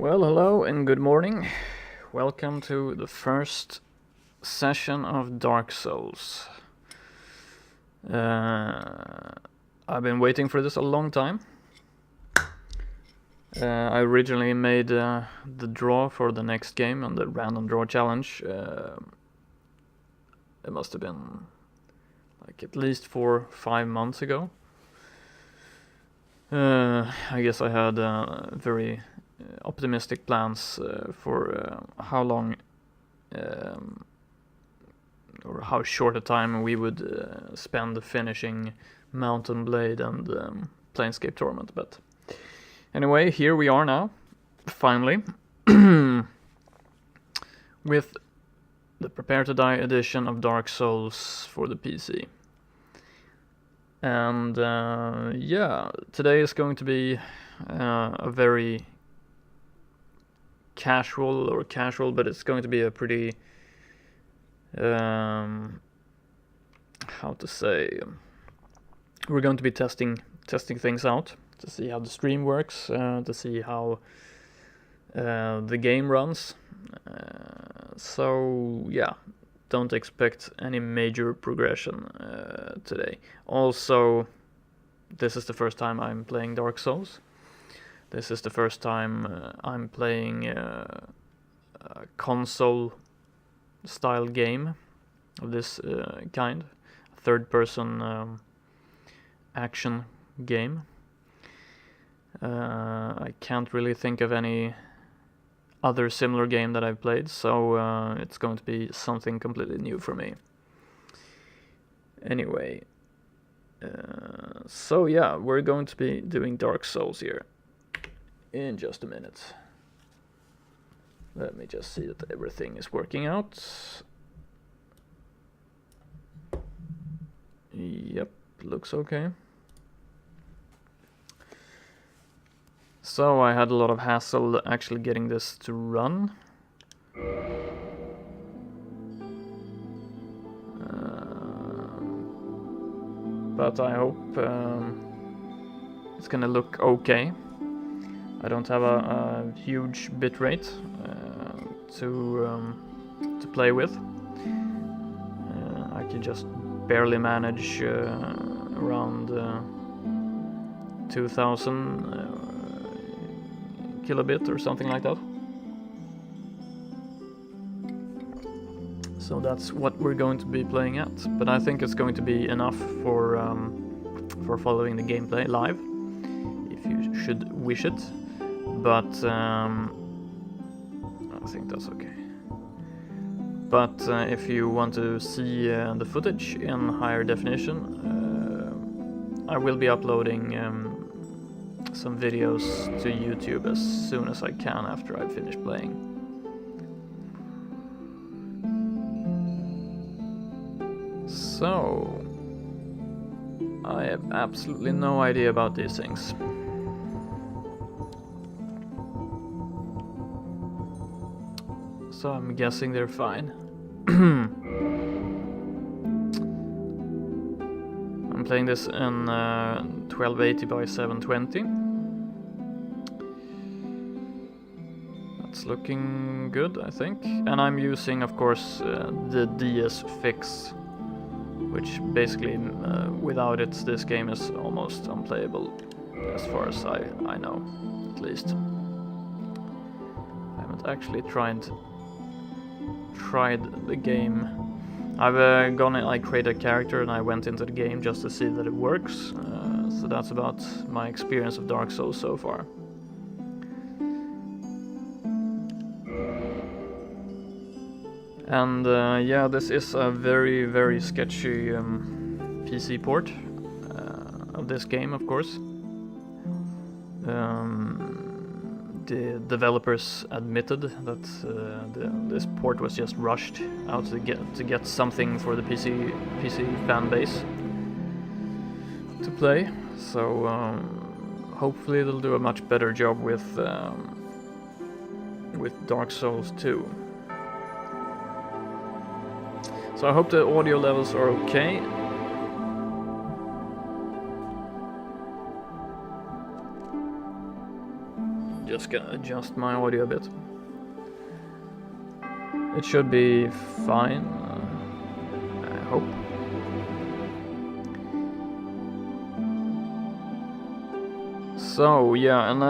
Well, hello and good morning. Welcome to the first session of Dark Souls. I've been waiting for this a long time. I originally made the draw for the next game on the random draw challenge. It must have been like at least 4 or 5 months ago. I guess I had very optimistic plans for how long or how short a time we would spend finishing Mountain Blade and Planescape Torment. But anyway, here we are now, finally, with the Prepare to Die edition of Dark Souls for the PC. And yeah, today is going to be a very casual, but it's going to be a pretty, how to say, we're going to be testing things out to see how the stream works, to see how the game runs. So yeah, don't expect any major progression today. Also, this is the first time I'm playing Dark Souls. This is the first time I'm playing a console-style game of this kind, a third-person action game. I can't really think of any other similar game that I've played, so it's going to be something completely new for me. Anyway, so yeah, we're going to be doing Dark Souls here in just a minute. Let me just see that everything is working out. Yep, looks okay. So I had a lot of hassle actually getting this to run. But I hope it's gonna look okay. I don't have a huge bitrate to play with. I can just barely manage around 2000 kilobit or something like that. So that's what we're going to be playing at. But I think it's going to be enough for following the gameplay live, if you should wish it. But I think that's okay. But if you want to see the footage in higher definition, I will be uploading some videos to YouTube as soon as I can after I finish playing. So, I have absolutely no idea about these things. So I'm guessing they're fine. I'm playing this in 1280 by 720. That's looking good, I think. And I'm using, of course, the DS fix, which basically, without it, this game is almost unplayable, as far as I know, at least. I haven't actually tried the game. I've I created a character and I went into the game just to see that it works. So that's about my experience of Dark Souls so far. And yeah, this is a very, very sketchy PC port of this game, of course. The developers admitted that this port was just rushed out to get something for the PC fan base to play. So hopefully they'll do a much better job with Dark Souls 2. So I hope the audio levels are okay. gonna adjust my audio a bit. It should be fine, I hope. So yeah, and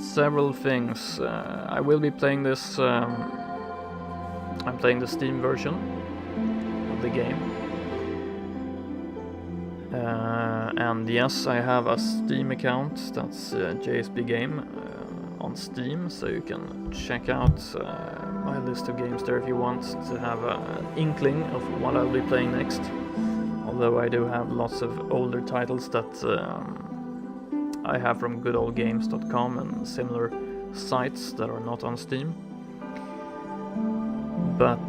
several things. I will be playing this. I'm playing the Steam version of the game. And yes, I have a Steam account, that's JSB Game on Steam, so you can check out my list of games there if you want to have an inkling of what I'll be playing next. Although I do have lots of older titles that I have from goodoldgames.com and similar sites that are not on Steam. But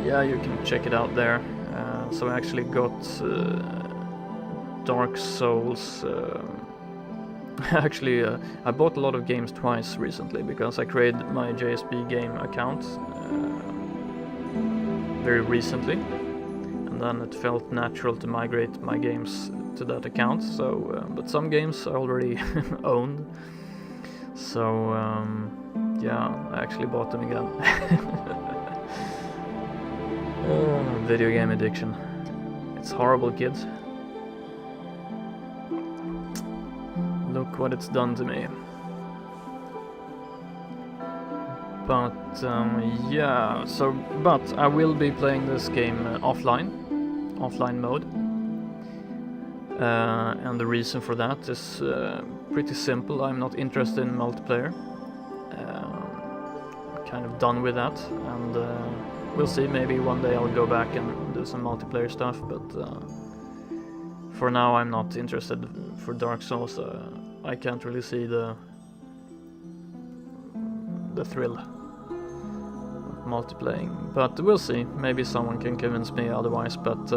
yeah, you can check it out there. So I actually got Dark Souls. Actually, I bought a lot of games twice recently because I created my JSB Game account very recently, and then it felt natural to migrate my games to that account. So, but some games I already owned. So yeah, I actually bought them again. Video game addiction. It's horrible, kids. Look what it's done to me. But yeah, so but I will be playing this game offline mode. And the reason for that is pretty simple. I'm not interested in multiplayer. Kind of done with that, and we'll see, maybe one day I'll go back and do some multiplayer stuff, but for now I'm not interested for Dark Souls. I can't really see the thrill of multiplaying, but we'll see, maybe someone can convince me otherwise, but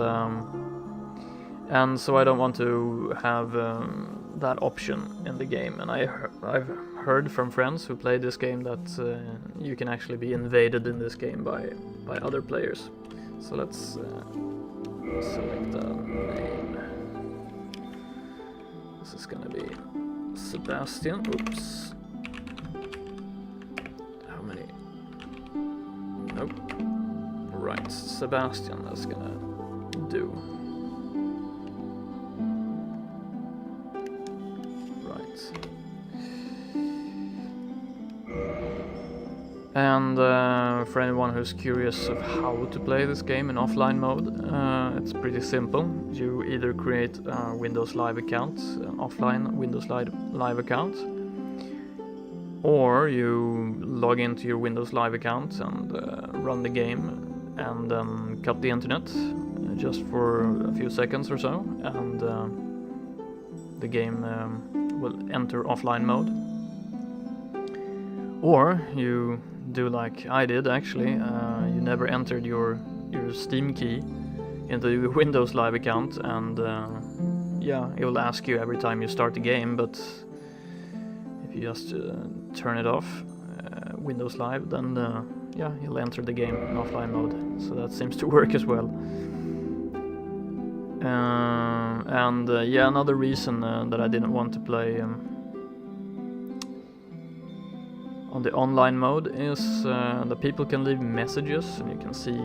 and so I don't want to have that option in the game, and I've heard from friends who play this game that you can actually be invaded in this game by other players. So let's select a name. This is gonna be Sebastian. Oops. How many? Nope. Right, Sebastian, that's gonna do. And for anyone who's curious of how to play this game in offline mode, it's pretty simple. You either create a Windows Live account, an offline Windows Live account, or you log into your Windows Live account and run the game, and then cut the internet just for a few seconds or so, and the game will enter offline mode. Or you do like I did actually, you never entered your Steam key into your Windows Live account, and yeah, it will ask you every time you start the game, but if you just turn it off, Windows Live, then yeah, you'll enter the game in offline mode, so that seems to work as well. And yeah, another reason that I didn't want to play on the online mode is that people can leave messages, and you can see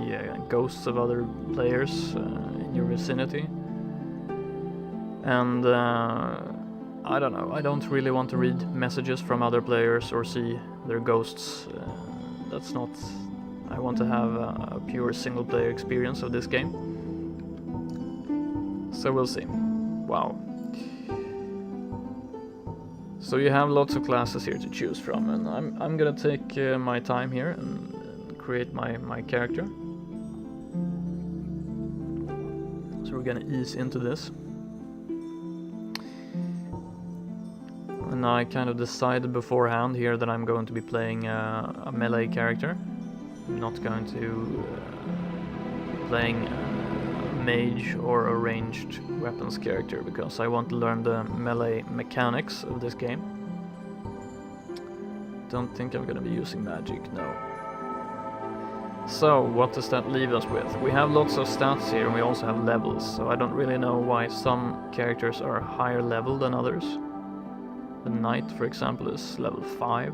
ghosts of other players in your vicinity. And I don't know, I don't really want to read messages from other players or see their ghosts. That's not... I want to have a pure single player experience of this game. So we'll see. Wow. So you have lots of classes here to choose from, and I'm gonna take my time here and create my character. So we're gonna ease into this. And I kind of decided beforehand here that I'm going to be playing a melee character. I'm not going to be playing a mage or a ranged weapons character, because I want to learn the melee mechanics of this game. Don't think I'm gonna be using magic, no. So, what does that leave us with? We have lots of stats here, and we also have levels, so I don't really know why some characters are higher level than others. The knight, for example, is level 5.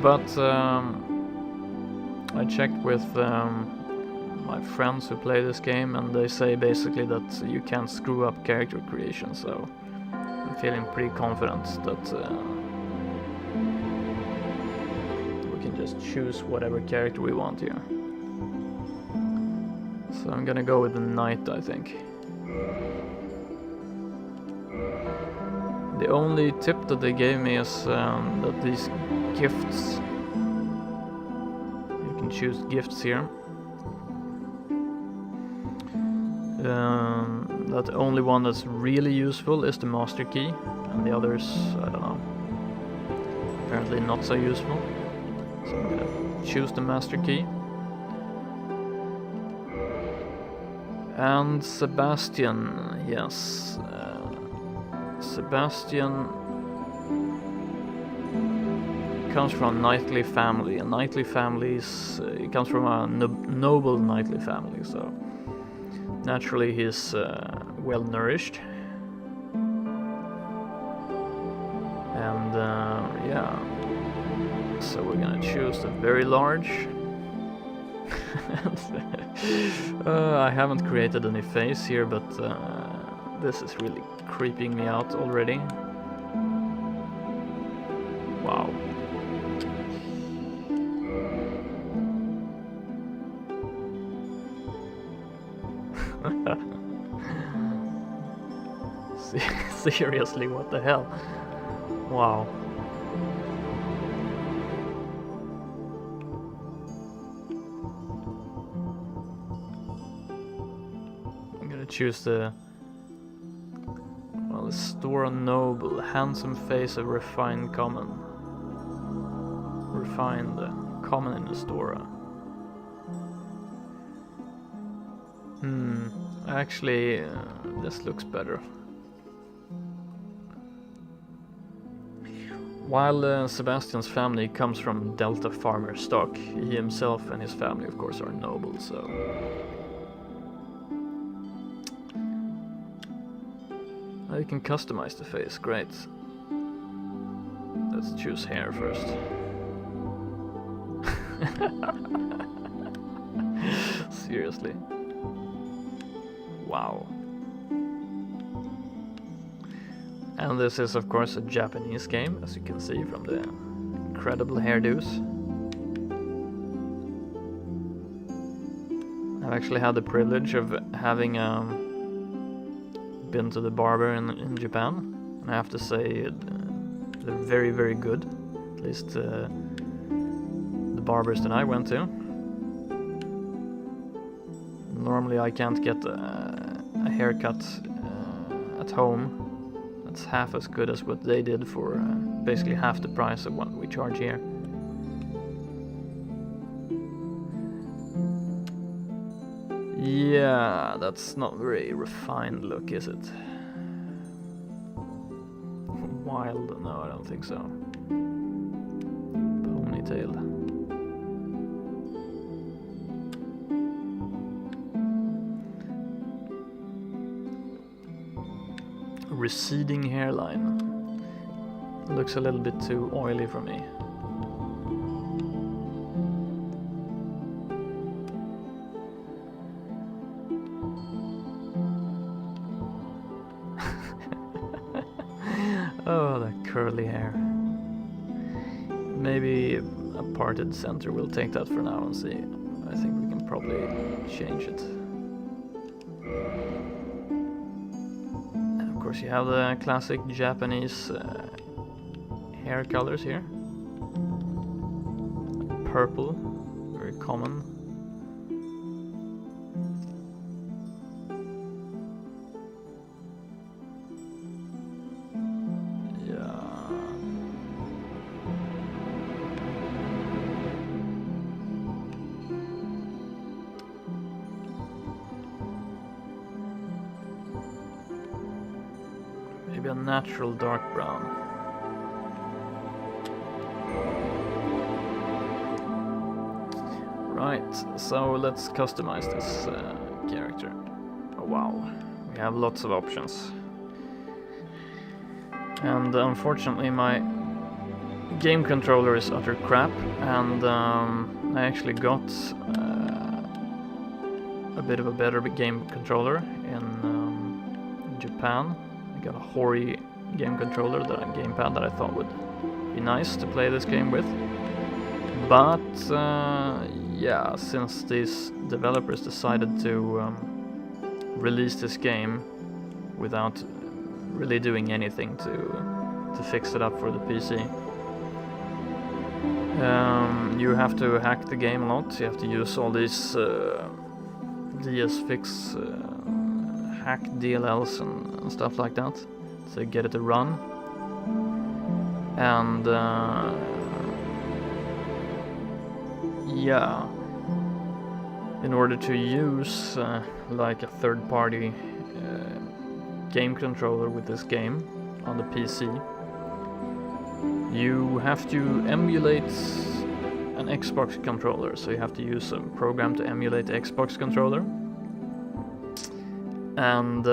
But I checked with my friends who play this game, and they say basically that you can't screw up character creation, so I'm feeling pretty confident that we can just choose whatever character we want here. So I'm gonna go with the knight, I think. The only tip that they gave me is that these gifts, you can choose gifts here. That the only one that's really useful is the master key, and the others, I don't know, apparently not so useful. So I'm gonna choose the master key. And Sebastian, yes, Sebastian comes from a knightly family, and knightly families, he comes from a noble knightly family, so naturally he's well nourished. And yeah, so we're gonna choose the very large. I haven't created any face here, but this is really creeping me out already. Wow. Seriously, what the hell? Wow. I'm gonna choose the Store Noble, handsome face of refined common. Refined common in the store. Actually, this looks better. While Sebastian's family comes from Delta farmer stock, he himself and his family, of course, are noble, so... You can customize the face, great. Let's choose hair first. Seriously. Wow. And this is of course a Japanese game, as you can see from the incredible hairdos. I've actually had the privilege of having been to the barber in Japan, and I have to say they're very, very good. At least the barbers that I went to. Normally I can't get a haircut at home that's half as good as what they did for basically half the price of what we charge here. Yeah, that's not very refined look, is it? Wild? No, I don't think so. Ponytail. Receding hairline. Looks a little bit too oily for me. Oh, that curly hair. Maybe a parted center. We'll take that for now and see. I think we can probably change it. And of course you have the classic Japanese hair colors here. Purple, very common. Maybe a natural dark brown. Right, so let's customize this character. wow, we have lots of options. And unfortunately my game controller is utter crap, and I actually got a bit of a better game controller in Japan. I got a Hori game controller, the gamepad that I thought would be nice to play this game with. But yeah, since these developers decided to release this game without really doing anything to fix it up for the PC, you have to hack the game a lot. You have to use all these DSFix hack DLLs and stuff like that to get it to run. And yeah, in order to use like a third-party game controller with this game on the PC, you have to emulate an Xbox controller. So you have to use a program to emulate the Xbox controller, and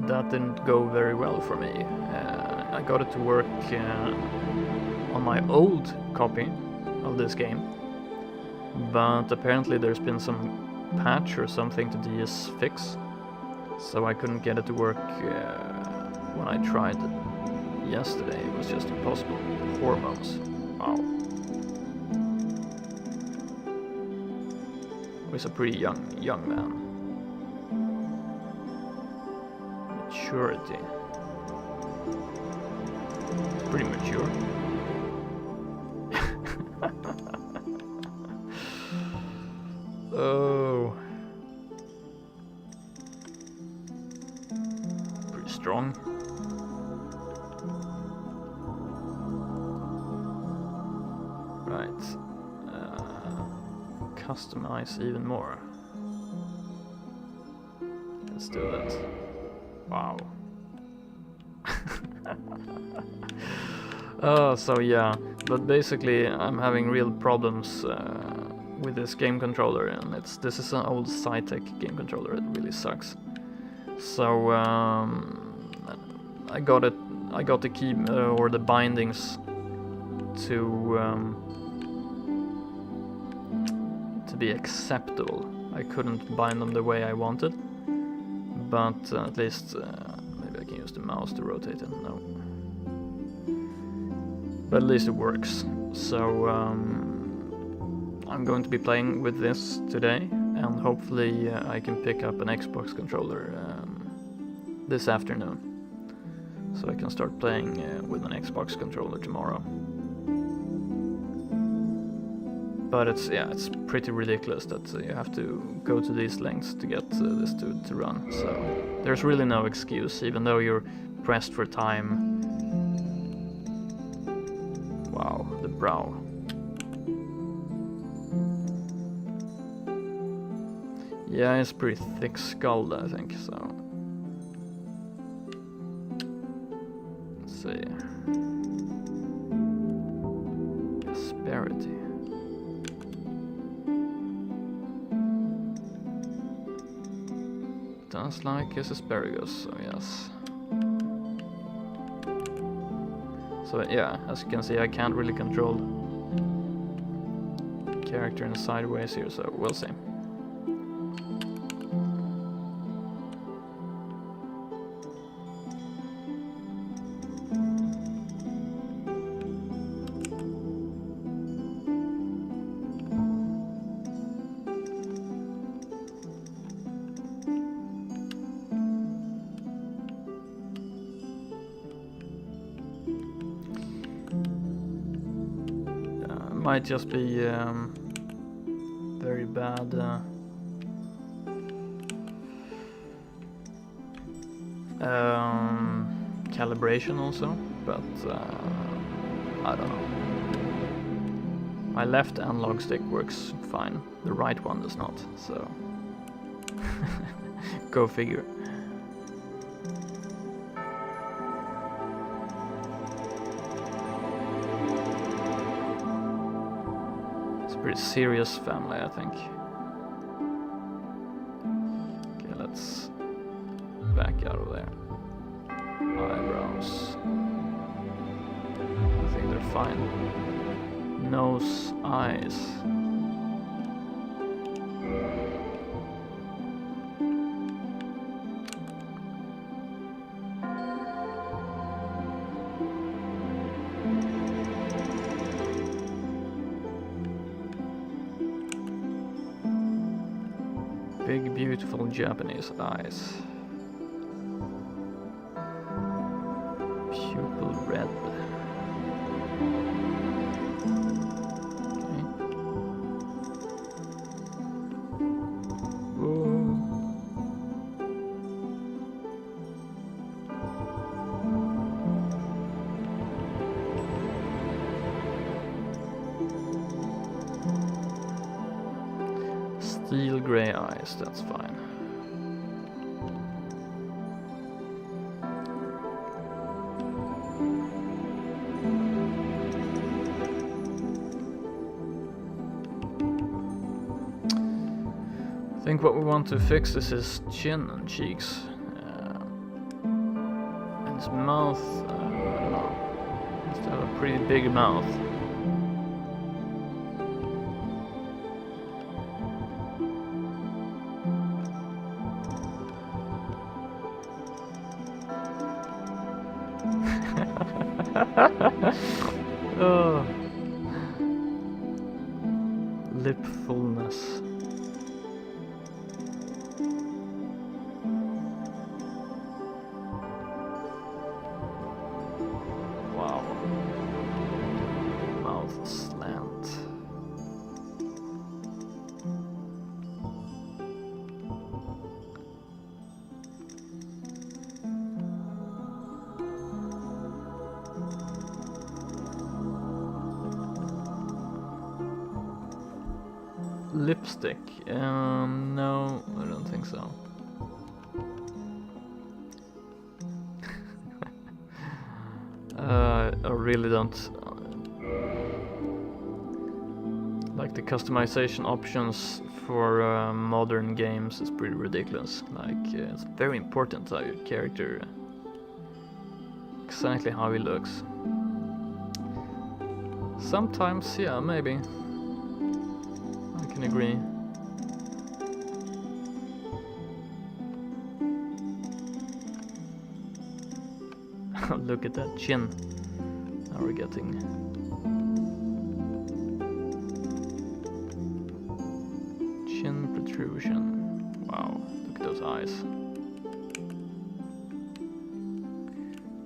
that didn't go very well for me. I got it to work on my old copy of this game, but apparently there's been some patch or something to DSFix, so I couldn't get it to work when I tried yesterday. It was just impossible. Hormones. Wow. He was a pretty young man. Maturity. Pretty mature. Oh. Pretty strong. Right. Customize even more. Let's do that. Wow. So yeah, but basically I'm having real problems with this game controller, and this is an old Cytec game controller. It really sucks. So I got the key or the bindings to be acceptable. I couldn't bind them the way I wanted, but at least maybe I can use the mouse to rotate it. No, but at least it works. So I'm going to be playing with this today, and hopefully I can pick up an Xbox controller this afternoon, so I can start playing with an Xbox controller tomorrow. But it's pretty ridiculous that you have to go to these lengths to get this to run. So there's really no excuse, even though you're pressed for time. Wow, the brow. Yeah, it's pretty thick skull, I think, so. Let's see. Asperity. Sounds like his asparagus, so yes. So yeah, as you can see, I can't really control the character in sideways here, so we'll see. Might just be very bad calibration also, but I don't know. My left analog stick works fine, the right one does not, so go figure. Pretty serious family, I think. let's back out of there. Eyebrows. I think they're fine. Nose, eyes. Big, beautiful Japanese eyes. Pupil red. Okay. Whoa. Steel grey eyes, that's fine. I think what we want to fix is his chin and cheeks. And his mouth, I don't know. He has to have a pretty big mouth. Oh. Lip fullness. Wow. Mouth slant. Lipstick? No, I don't think so. I really don't like the customization options for modern games. It's pretty ridiculous. Like it's very important how your character exactly how he looks. Sometimes, yeah, maybe. I can agree. Look at that chin. Now we're getting chin protrusion. Wow, look at those eyes.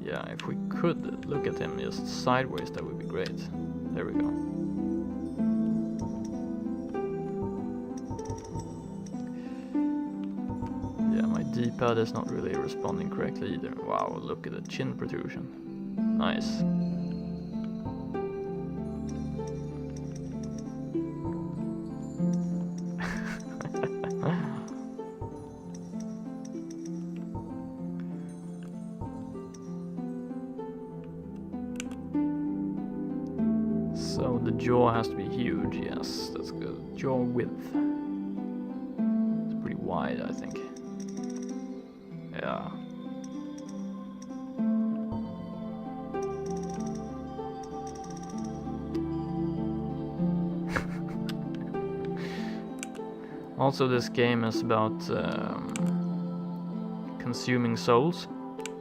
Yeah, if we could look at him just sideways, that would be great. There we go. D-pad is not really responding correctly either. Wow, look at the chin protrusion. Nice. So the jaw has to be huge, yes, that's good. Jaw width. It's pretty wide, I think. Yeah. Also, this game is about consuming souls.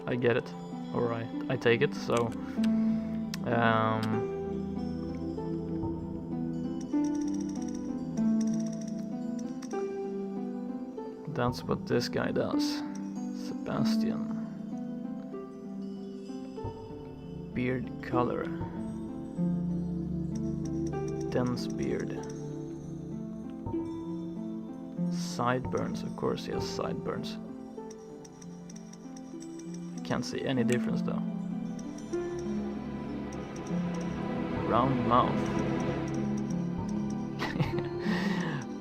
I get it, or I take it. So that's what this guy does. Sebastian. Beard color. Dense beard. Sideburns, of course he has sideburns. I can't see any difference though. Round mouth.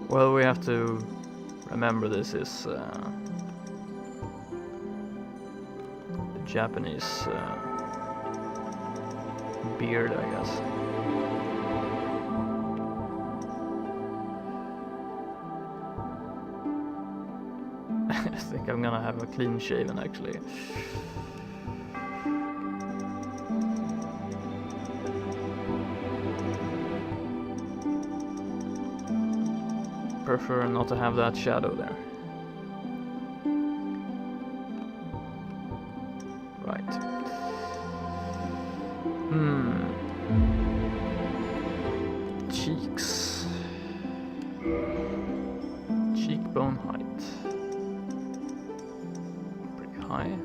Well, we have to remember this is Japanese beard, I guess. I think I'm gonna have a clean shaven actually. Prefer not to have that shadow there. Right. Cheeks. Cheekbone height. Pretty high.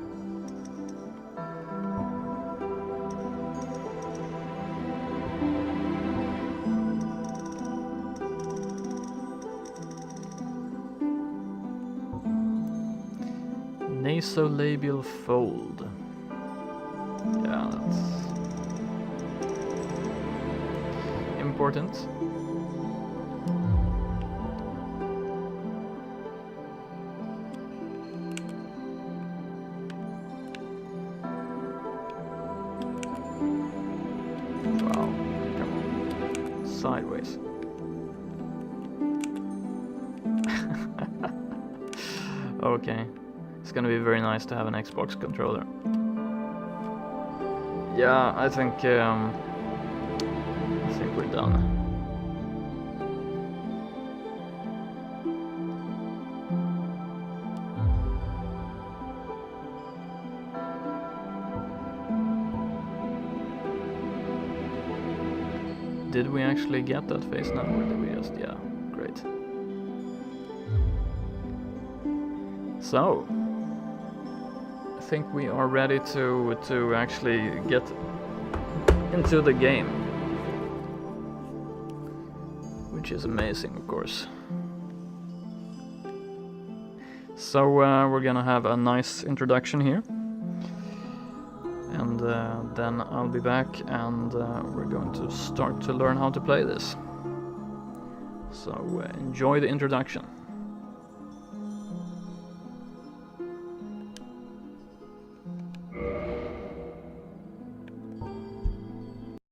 Nasolabial fold. Yeah, that's important. Wow, come on. Sideways. Okay. It's gonna be very nice to have an Xbox controller. Yeah, I think we're done. Did we actually get that face now, or did we just, yeah, great. So, I think we are ready to actually get into the game, which is amazing, of course. So we're gonna have a nice introduction here, and then I'll be back, and we're going to start to learn how to play this. So enjoy the introduction.